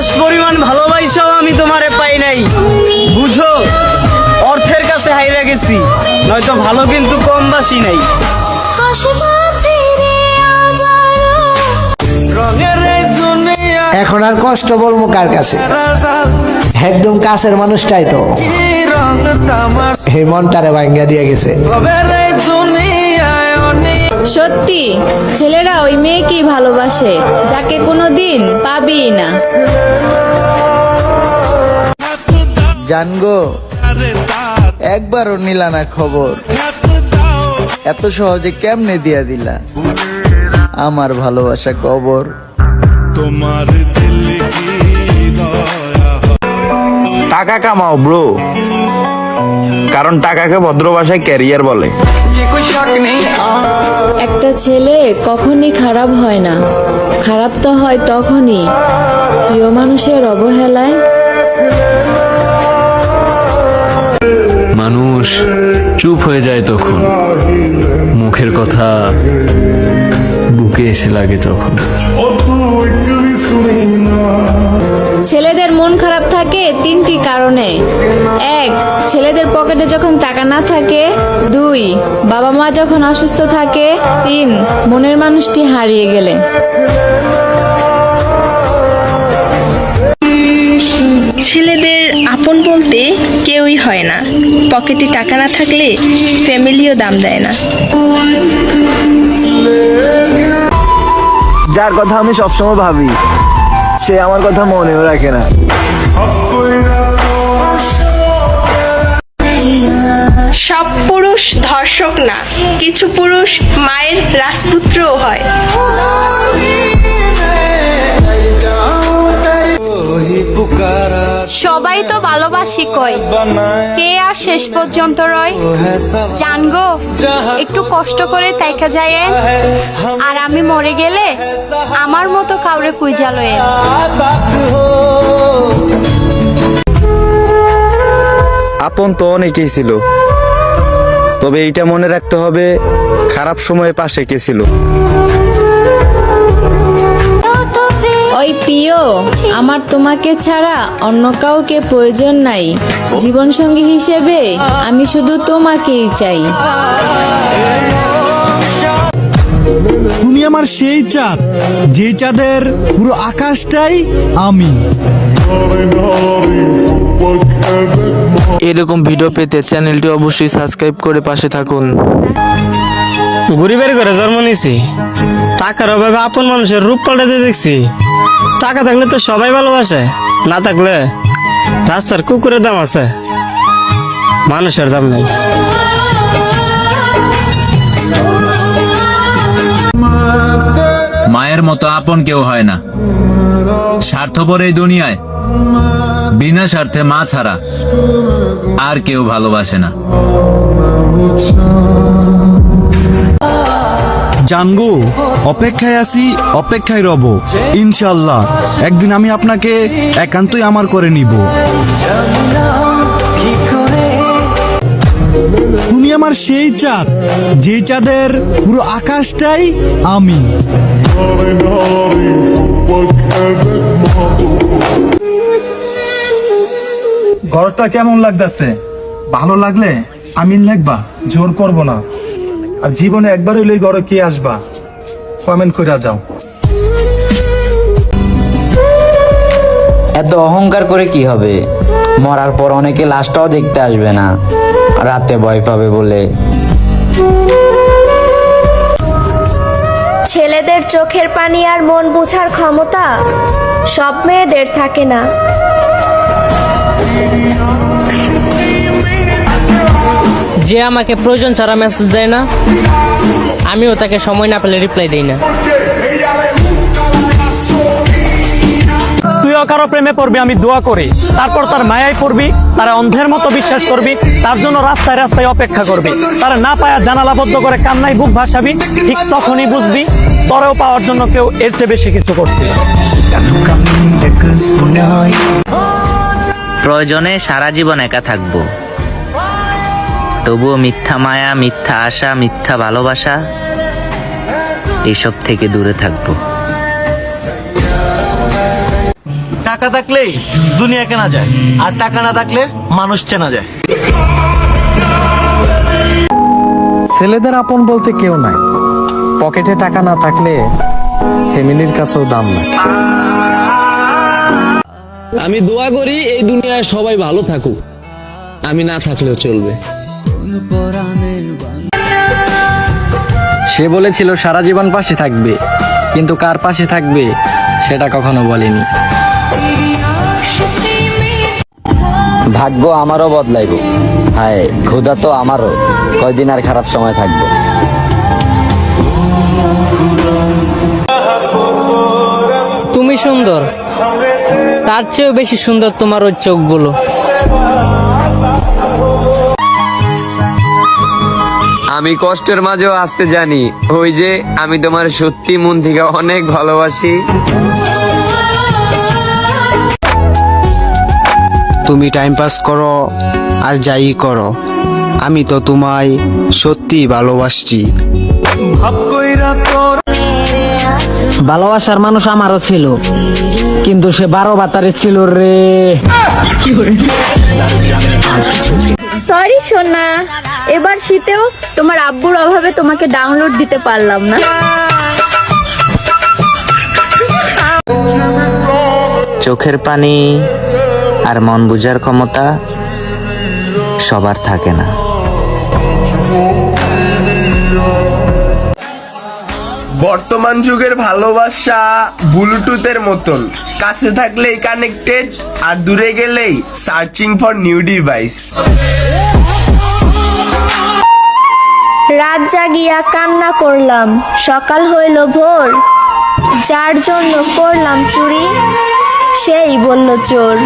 আকাশ পরিমাণ ভালোবাসাও আমি তোমারে পাই নাই। বুঝো, অর্থের কাছে হাইরা গেছি, নয়তো ভালো কিন্তু কম বাসি নাই। এখন আর কষ্ট বলবো কার কাছে, একদম কাছের মানুষটাই তো এই মনটারে ভাঙ্গা দিয়ে গেছে। সত্যি ছেলেরা ওই মেয়েকেই ভালোবাসে যাকে কোনোদিন পাবেই না। জানগো, একবারও নিলা না খবর, এত সহজে কেমনে দিয়া দিলা আমার ভালোবাসা কবর। তোমার দিল কি টাকা কামাও ব্রো, কারণ টাকাকে ভদ্র ভাষায় ক্যারিয়ার বলে। একটা ছেলে কখনই খারাপ হয় না, খারাপ তো হয় তখনই প্রিয় মানুষের অবহেলায়। মানুষ চুপ হয়ে যায় তখন, মুখের কথা বুকে এসে লাগে যখন। ছেলেদের মন খারাপ থাকে তিনটি কারণে: এক, ছেলেদের পকেটে যখন টাকা না থাকে; দুই, বাবা মা যখন অসুস্থ থাকে; তিন, মনের মানুষটি হারিয়ে গেলে। ছেলেদের আপন বলতে কেউই হয় না, পকেটে টাকা না থাকলে ফ্যামিলিও দাম দেয় না। যার কথা আমি সবসময় ভাবি, সে আমার কথা মনেও রাখে না। সব পুরুষ ধর্ষক না, কিছু পুরুষ মায়ের রাজপুত্রও হয়। সবাই তো ভালোবাসি কয়, কে আর শেষ পর্যন্ত রয়? জানগো, একটু কষ্ট করে তাইকা যায়, আর আমি মরে গেলে আমার মতো কাউরে কুইজা লয়ে। আপন তো অনেকেই ছিল, তবে এইটা মনে রাখতে হবে, খারাপ সময়ে পাশে কে ছিল। ওই প্রিয়, আমার তোমাকে ছাড়া অন্য কাউকে প্রয়োজন নাই, জীবনসঙ্গী হিসেবে আমি শুধু তোমাকেই চাই। তুমি আমার সেই চাঁদ, যে চাঁদের পুরো আকাশটাই আমি। এরকম ভিডিও পেতে চ্যানেলটি অবশ্যই সাবস্ক্রাইব করে পাশে থাকুন। গরিবের ঘরে জন্ম নিয়েছি, টাকার অভাবে আপন মানুষের রূপ পাল্টাতে দেখছি। টাকা থাকলে তো সবাই ভালোবাসে, না থাকলে রাস্তার কুকুরের দাম আছে, মানুষের দাম নেই। মায়ের মতো আপন কেউ হয় না, স্বার্থপর এই দুনিয়ায় বিনা স্বার্থে মা ছাড়া আর কেউ ভালোবাসে না। জানগো, অপেক্ষায় আছি, অপেক্ষায় রব। ইনশাল্লাহ একদিন আমি আপনাকে একান্তই আমার করে নিব। তুমি আমার সেই চাঁদ, যে চাঁদের পুরো আকাশটাই আমি। ঘরটা কেমন লাগতেছে? ভালো লাগলে আমিন লিখবা, জোর করব না। আর জীবনে একবার হইলে ঘরে কে আসবা, কমেন্ট করে যাও। এত অহংকার করে কি হবে? মরার পর অনেকে লাশটাও দেখতে আসবে না, রাতে ভয় পাবে বলে। ছেলেদের চোখের পানি আর মন বোঝার ক্ষমতা সব মেয়েদের থাকে না। যে আমাকে প্রয়োজন ছাড়া মেসেজ দেয় না, আমিও তাকে সময় না পেলে রিপ্লাই দিই না। তুইও কারো প্রেমে পড়বি, আমি দোয়া করি, তারপর তার মায়ায় পড়বি, তারা অন্ধের মতো বিশ্বাস করবি, তার জন্য রাস্তায় রাস্তায় অপেক্ষা করবি, তারা না পায়া জানালা বদ্ধ করে কান্নায় বুক ভাসাবি। ঠিক তখনই বুঝবি তরেও পাওয়ার জন্য কেউ এর চেয়ে বেশি কিছু করছে। প্রয়োজনে সারা জীবন একা থাকবো, তবুও মিথ্যা মায়া, মিথ্যা আশা, মিথ্যা ভালোবাসা এসব থেকে দূরে থাকবো। টাকা থাকলে দুনিয়া কেনা যায়, আর টাকা না থাকলে মানুষ চেনা যায়। ছেলেদের আপন বলতে কেউ নাই, পকেটে টাকা না থাকলে ফ্যামিলির কাছেও দাম নাই। আমি দোয়া করি এই দুনিয়ায় সবাই ভালো থাকুক, আমি না থাকলেও চলবে। সে বলেছিল সারা জীবন পাশে থাকবে, কিন্তু কার পাশে থাকবে সেটা কখনো বলেনি। ভাগ্য আমারও বদলাইব, হায় ক্ষুধা তো আমারও, কয়দিন আর খারাপ সময় থাকবো। তুমি সুন্দর, তার চেয়েও বেশি সুন্দর তোমার ওই চোখগুলো। আমি কষ্টের মাঝেও আসতে জানি, ওই যে আমি তোমার সত্যি মন থেকে অনেক ভালোবাসি। তুমি টাইম পাস করো আর যাই করো, আমি তো তোমায় সত্যি ভালোবাসছি। ভালোবাসার মানুষ আমারও ছিল, কিন্তু সে 12 বাতারে ছিল রে। সরি সোনা, এবার শীতেও তোমার আব্বুর অভাবে তোমাকে ডাউনলোড দিতে পারলাম না। চোখের পানি আর মন বুঝার ক্ষমতা সবার থাকে না। বর্তমান যুগের ভালোবাসা ব্লুটুথের মতন, কাছে থাকলেই কানেক্টেড আর দূরে গেলেই সার্চিং ফর নিউ ডিভাইস। রাত জাগিয়া কান্না করলাম, সকাল হইল ভোর, যার জন্য করলাম চুরি সেই বলল চোর।